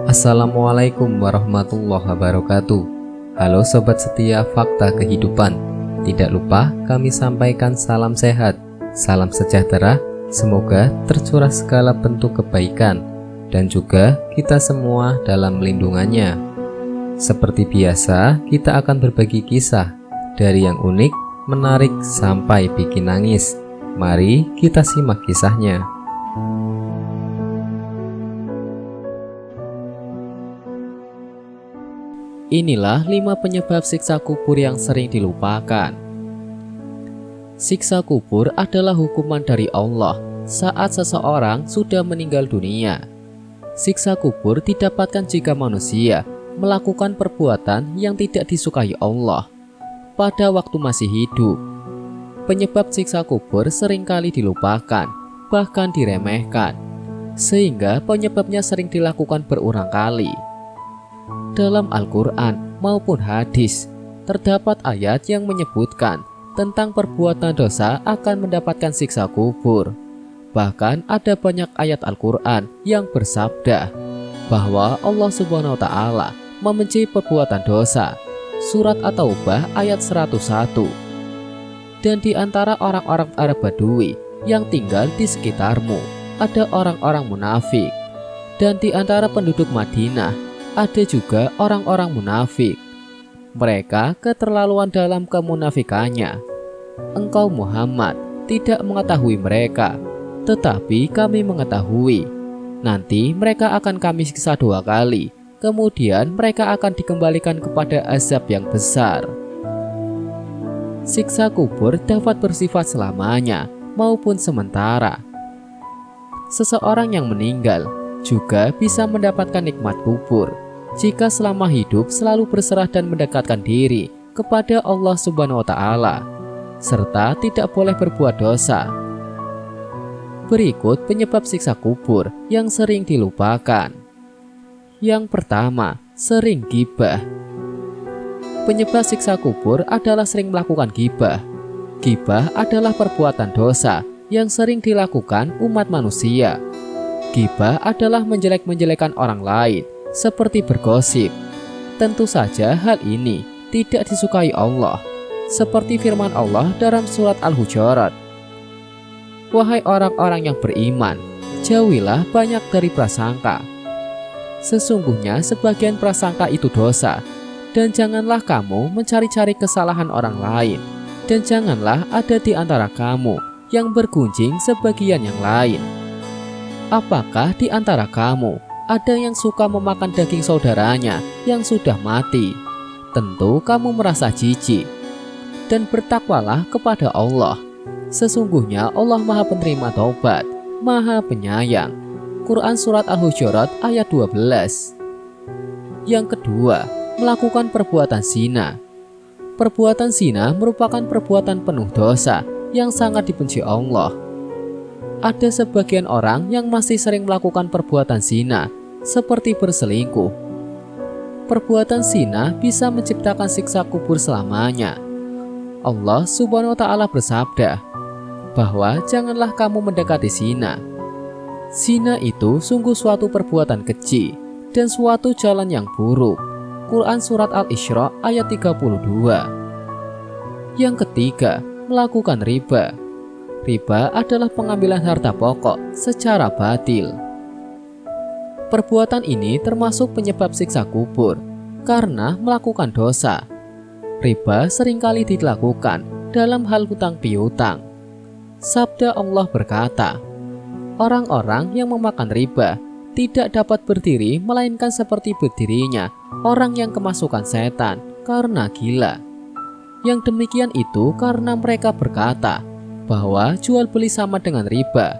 Assalamualaikum warahmatullahi wabarakatuh. Halo sobat setia Fakta Kehidupan. Tidak lupa kami sampaikan salam sehat, salam sejahtera. Semoga tercurah segala bentuk kebaikan dan juga kita semua dalam lindungannya. Seperti biasa, kita akan berbagi kisah dari yang unik, menarik sampai bikin nangis. Mari kita simak kisahnya. Inilah 5 penyebab siksa kubur yang sering dilupakan. Siksa kubur adalah hukuman dari Allah saat seseorang sudah meninggal dunia. Siksa kubur didapatkan jika manusia melakukan perbuatan yang tidak disukai Allah pada waktu masih hidup. Penyebab siksa kubur seringkali dilupakan, bahkan diremehkan, sehingga penyebabnya sering dilakukan berulang kali. Dalam Al-Quran maupun hadis, terdapat ayat yang menyebutkan tentang perbuatan dosa akan mendapatkan siksa kubur. Bahkan ada banyak ayat Al-Quran yang bersabda bahwa Allah Subhanahu wa Ta'ala membenci perbuatan dosa. Surat At-Taubah ayat 101. Dan di antara orang-orang Arab Badui yang tinggal di sekitarmu, ada orang-orang munafik. Dan di antara penduduk Madinah, ada juga orang-orang munafik. Mereka keterlaluan dalam kemunafikannya. Engkau Muhammad tidak mengetahui mereka, tetapi kami mengetahui. Nanti mereka akan kami siksa 2 kali, kemudian mereka akan dikembalikan kepada azab yang besar. Siksa kubur dapat bersifat selamanya maupun sementara. Seseorang yang meninggal juga bisa mendapatkan nikmat kubur jika selama hidup selalu berserah dan mendekatkan diri kepada Allah Subhanahu wa Ta'ala, serta tidak boleh berbuat dosa. Berikut penyebab siksa kubur yang sering dilupakan. Yang pertama, sering ghibah. Penyebab siksa kubur adalah sering melakukan ghibah. Ghibah adalah perbuatan dosa yang sering dilakukan umat manusia. Ghibah adalah menjelek-menjelekan orang lain, seperti bergosip. Tentu saja hal ini tidak disukai Allah, seperti firman Allah dalam surat Al-Hujurat. Wahai orang-orang yang beriman, jauhilah banyak dari prasangka. Sesungguhnya sebagian prasangka itu dosa, dan janganlah kamu mencari-cari kesalahan orang lain, dan janganlah ada di antara kamu yang bergunjing sebagian yang lain. Apakah di antara kamu ada yang suka memakan daging saudaranya yang sudah mati? Tentu kamu merasa jijik. Dan bertakwalah kepada Allah. Sesungguhnya Allah Maha Penerima Taubat, Maha Penyayang. Quran Surat Al-Hujurat ayat 12. Yang kedua, melakukan perbuatan zina. Perbuatan zina merupakan perbuatan penuh dosa yang sangat dibenci Allah. Ada sebagian orang yang masih sering melakukan perbuatan zina, seperti berselingkuh. Perbuatan zina bisa menciptakan siksa kubur selamanya. Allah Subhanahu wa Ta'ala bersabda bahwa janganlah kamu mendekati zina. Zina itu sungguh suatu perbuatan keji dan suatu jalan yang buruk. Quran Surat Al-Isra ayat 32. Yang ketiga, melakukan riba. Riba adalah pengambilan harta pokok secara batil. Perbuatan ini termasuk penyebab siksa kubur karena melakukan dosa. Riba seringkali dilakukan dalam hal hutang piutang. Sabda Allah berkata, orang-orang yang memakan riba tidak dapat berdiri melainkan seperti berdirinya orang yang kemasukan setan karena gila. Yang demikian itu karena mereka berkata bahwa jual beli sama dengan riba.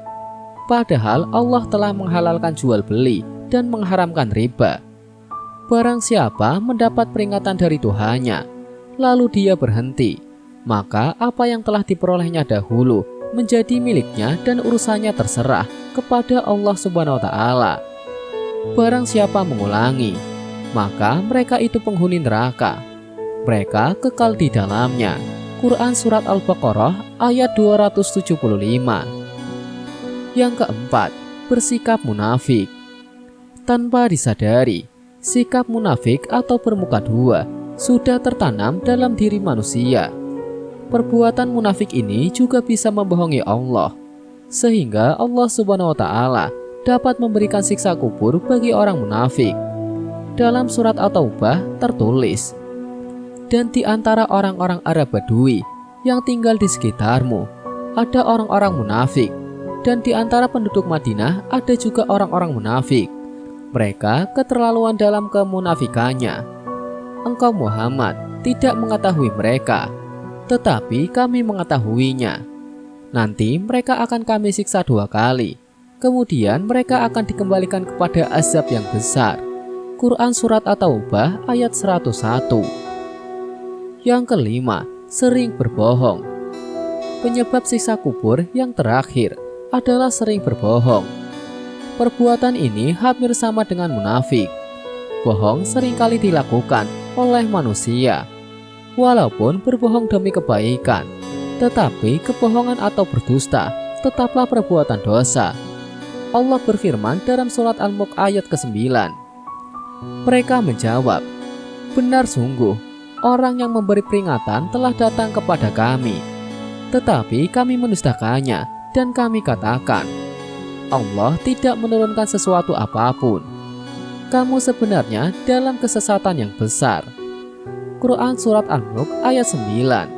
Padahal Allah telah menghalalkan jual beli dan mengharamkan riba. Barang siapa mendapat peringatan dari Tuhannya, lalu dia berhenti, maka apa yang telah diperolehnya dahulu menjadi miliknya dan urusannya terserah kepada Allah Subhanahu wa Ta'ala. Barang siapa mengulangi, maka mereka itu penghuni neraka. Mereka kekal di dalamnya. Quran Surat Al-Baqarah ayat 275. Yang keempat, bersikap munafik. Tanpa disadari, sikap munafik atau bermuka dua sudah tertanam dalam diri manusia. Perbuatan munafik ini juga bisa membohongi Allah, sehingga Allah Subhanahu wa Ta'ala dapat memberikan siksa kubur bagi orang munafik. Dalam surat At-Taubah tertulis, "Dan di antara orang-orang Arab Badui yang tinggal di sekitarmu, ada orang-orang munafik, dan di antara penduduk Madinah ada juga orang-orang munafik. Mereka keterlaluan dalam kemunafikannya. Engkau Muhammad tidak mengetahui mereka, tetapi kami mengetahuinya. Nanti mereka akan kami siksa 2 kali. Kemudian mereka akan dikembalikan kepada azab yang besar." Quran Surat At-Taubah ayat 101. Yang kelima, sering berbohong. Penyebab siksa kubur yang terakhir adalah sering berbohong. Perbuatan ini hampir sama dengan munafik. Bohong seringkali dilakukan oleh manusia. Walaupun berbohong demi kebaikan, tetapi kebohongan atau berdusta tetaplah perbuatan dosa. Allah berfirman dalam surat Al-Mulk ayat ke-9. Mereka menjawab, "Benar sungguh, orang yang memberi peringatan telah datang kepada kami. Tetapi kami mendustakannya dan kami katakan, Allah tidak menurunkan sesuatu apapun. Kamu sebenarnya dalam kesesatan yang besar." Quran Surat Al-Mulk ayat 9.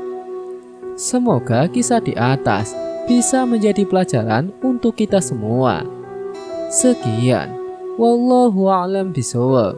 Semoga kisah di atas bisa menjadi pelajaran untuk kita semua. Sekian, wallahu a'lam bishawab.